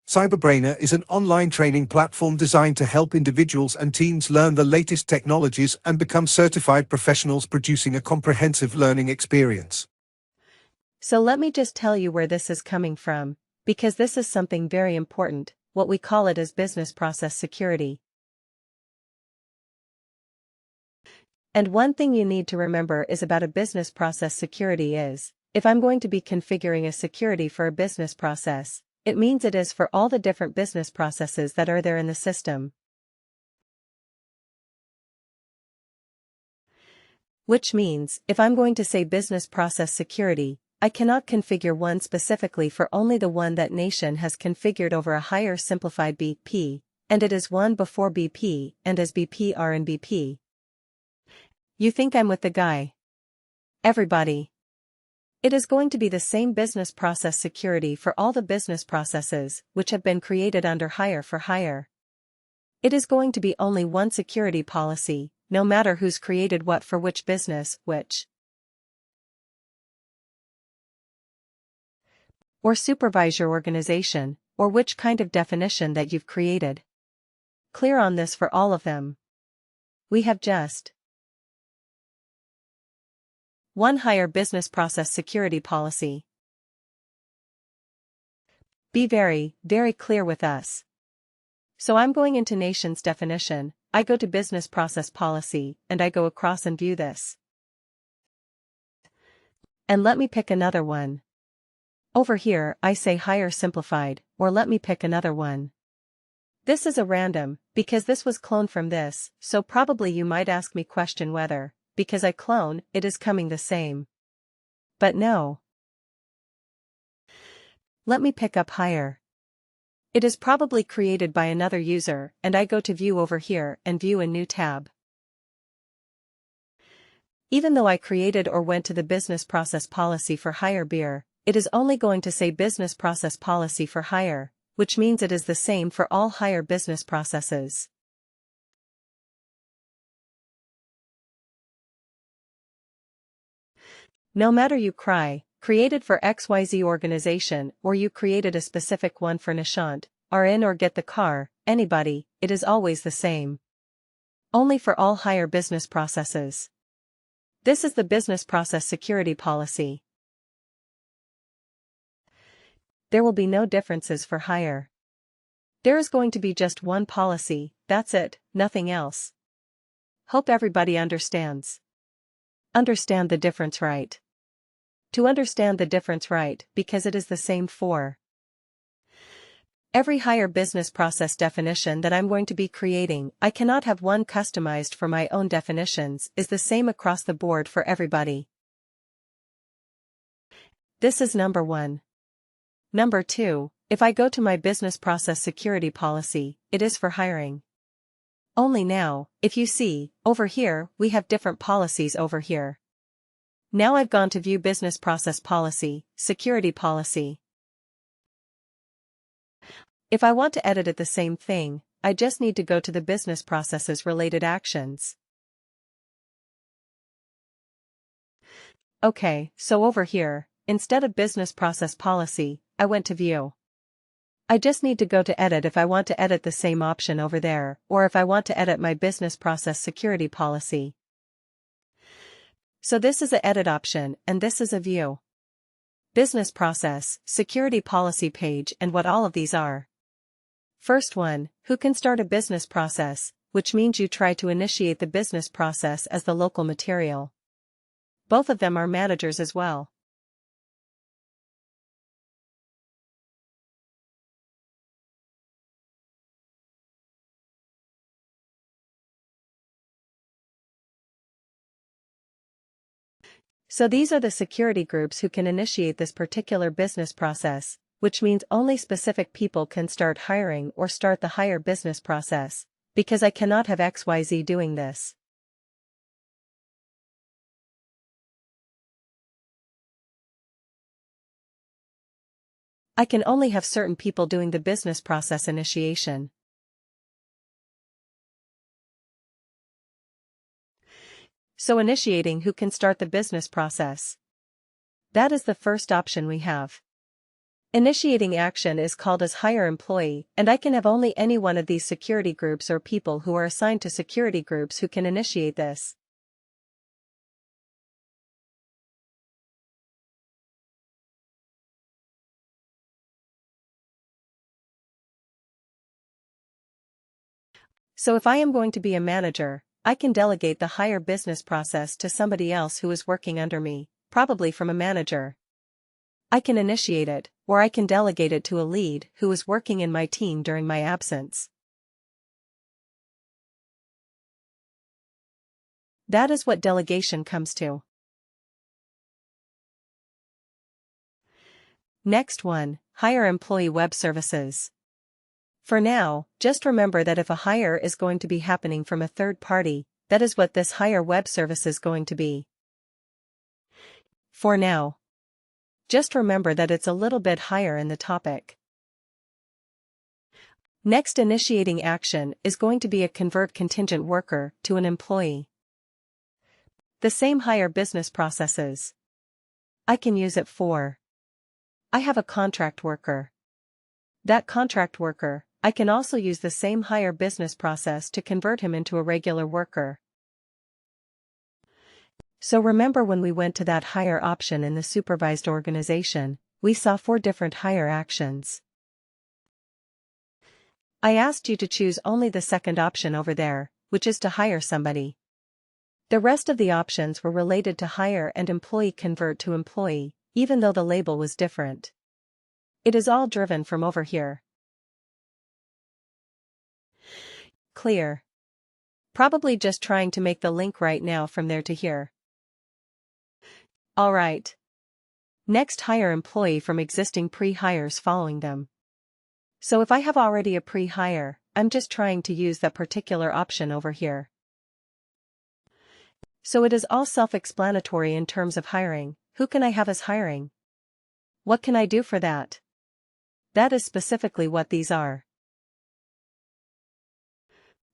Cyberbrainer is an online training platform designed to help individuals and teams learn the latest technologies and become certified professionals, producing a comprehensive learning experience. So let me just tell you where this is coming from, because this is something very important. What we call it is business process security. And one thing you need to remember is about a business process security is, if I'm going to be configuring a security for a business process, it means it is for all the different business processes that are there in the system. Which means, if I'm going to say business process security, I cannot configure one specifically for only the one that nation has configured over a higher simplified BP, and it is one before BP and as BP are in BP. You think I'm with the guy? Everybody. It is going to be the same business process security for all the business processes which have been created under hire for hire. It is going to be only one security policy, no matter who's created what for which business, which or supervise your organization, or which kind of definition that you've created. Clear on this for all of them. We have just one hire business process security policy. Be very, very clear with us. So I'm going into nation's definition, I go to business process policy, and I go across and view this. And let me pick another one. Over here I say hire simplified, or let me pick another one. This is a random, because this was cloned from this, so probably you might ask me question whether, because I clone, it is coming the same. But no. Let me pick up hire. It is probably created by another user, and I go to view over here and view a new tab. Even though I created or went to the business process policy for hire beer, it is only going to say business process policy for hire, which means it is the same for all hire business processes. No matter you created for XYZ organization or you created a specific one for Nishant, are in or get the car, anybody, it is always the same. Only for all hire business processes. This is the business process security policy. There will be no differences for hire. There is going to be just one policy, that's it, nothing else. Hope everybody understands. Understand the difference right. To understand the difference right, because it is the same for every hire business process definition that I'm going to be creating. I cannot have one customized for my own definitions, is the same across the board for everybody. This is number one. Number two, if I go to my business process security policy, it is for hiring. Only now, if you see, over here, we have different policies over here. Now I've gone to view business process policy, security policy. If I want to edit it the same thing, I just need to go to the business processes related actions. Okay, so over here, instead of business process policy, I went to view. I just need to go to edit if I want to edit the same option over there, or if I want to edit my business process security policy. So this is the edit option, and this is a view. Business process, security policy page, and what all of these are. First one, who can start a business process, which means you try to initiate the business process as the local material. Both of them are managers as well. So these are the security groups who can initiate this particular business process, which means only specific people can start hiring or start the hire business process, because I cannot have XYZ doing this. I can only have certain people doing the business process initiation. So initiating who can start the business process. That is the first option we have. Initiating action is called as hire employee, and I can have only any one of these security groups or people who are assigned to security groups who can initiate this. So if I am going to be a manager, I can delegate the hire business process to somebody else who is working under me, probably from a manager. I can initiate it, or I can delegate it to a lead who is working in my team during my absence. That is what delegation comes to. Next one, hire employee web services. For now, just remember that if a hire is going to be happening from a third party, that is what this hire web service is going to be. For now. Just remember that it's a little bit higher in the topic. Next, initiating action is going to be a convert contingent worker to an employee. The same hire business processes. I can use it for. I have a contract worker. That contract worker, I can also use the same hire business process to convert him into a regular worker. So remember when we went to that hire option in the supervised organization, we saw 4 different hire actions. I asked you to choose only the second option over there, which is to hire somebody. The rest of the options were related to hire and employee convert to employee, even though the label was different. It is all driven from over here. Clear. Probably just trying to make the link right now from there to here. Alright. Next, hire employee from existing pre-hires following them. So if I have already a pre-hire, I'm just trying to use that particular option over here. So it is all self-explanatory in terms of hiring. Who can I have as hiring? What can I do for that? That is specifically what these are.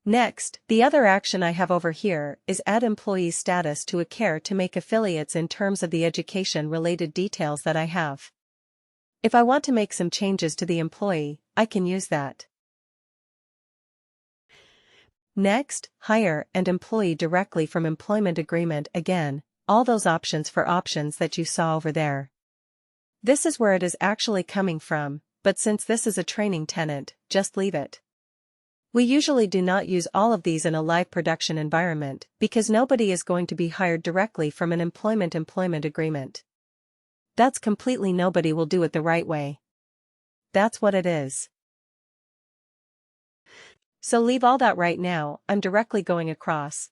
Next, the other action I have over here is add employee status to a care to make affiliates in terms of the education-related details that I have. If I want to make some changes to the employee, I can use that. Next, hire and employee directly from employment agreement again, all those options for options that you saw over there. This is where it is actually coming from, but since this is a training tenant, just leave it. We usually do not use all of these in a live production environment because nobody is going to be hired directly from an employment agreement. That's completely nobody will do it the right way. That's what it is. So leave all that right now, I'm directly going across.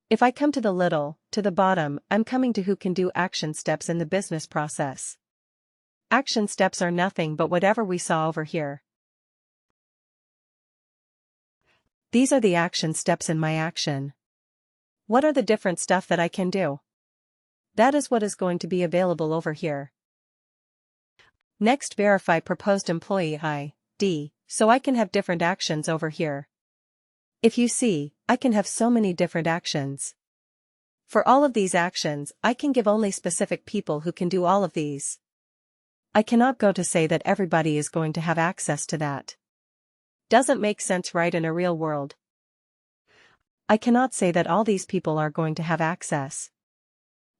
If I come to the bottom, I'm coming to who can do action steps in the business process. Action steps are nothing but whatever we saw over here. These are the action steps in my action. What are the different stuff that I can do? That is what is going to be available over here. Next, verify proposed employee ID, so I can have different actions over here. If you see, I can have so many different actions. For all of these actions, I can give only specific people who can do all of these. I cannot go to say that everybody is going to have access to that. Doesn't make sense, right, in a real world. I cannot say that all these people are going to have access.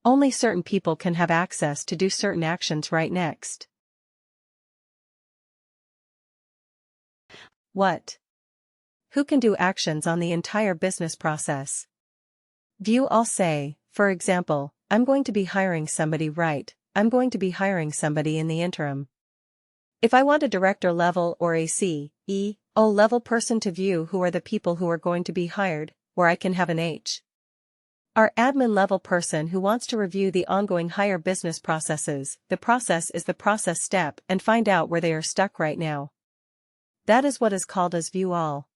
Only certain people can have access to do certain actions right next. What? Who can do actions on the entire business process? View all. Say, for example, I'm going to be hiring somebody, right? I'm going to be hiring somebody in the interim. If I want a director level or a CEO level person to view who are the people who are going to be hired, or I can have an HR admin level person who wants to review the ongoing hire business processes. The process is the process step and find out where they are stuck right now. That is what is called as view all.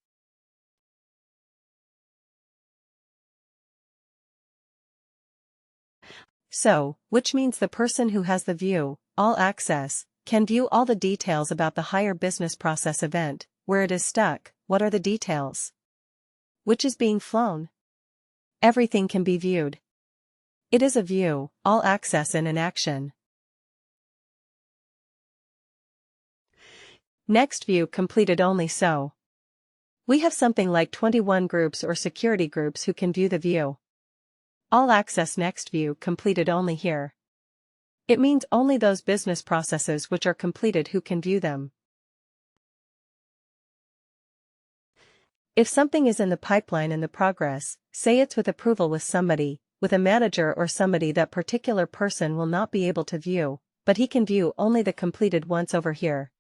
So, which means the person who has the view all access can view all the details about the hire business process event, where it is stuck, what are the details, which is being flown. Everything can be viewed. It is a view all access in an action. Next view completed only so. We have something like 21 groups or security groups who can view the view. All access next view completed only here. It means only those business processes which are completed who can view them. If something is in the pipeline in the progress, say it's with approval with somebody, with a manager or somebody, that particular person will not be able to view, but he can view only the completed ones over here.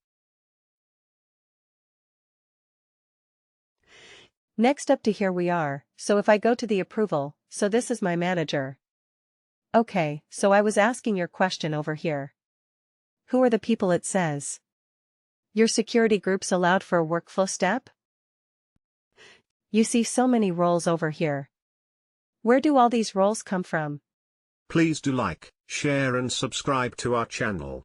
Next up to here we are, so if I go to the approval, so this is my manager. Okay, so I was asking your question over here. Who are the people it says? Your security groups allowed for a workflow step? You see so many roles over here. Where do all these roles come from? Please do like, share and subscribe to our channel.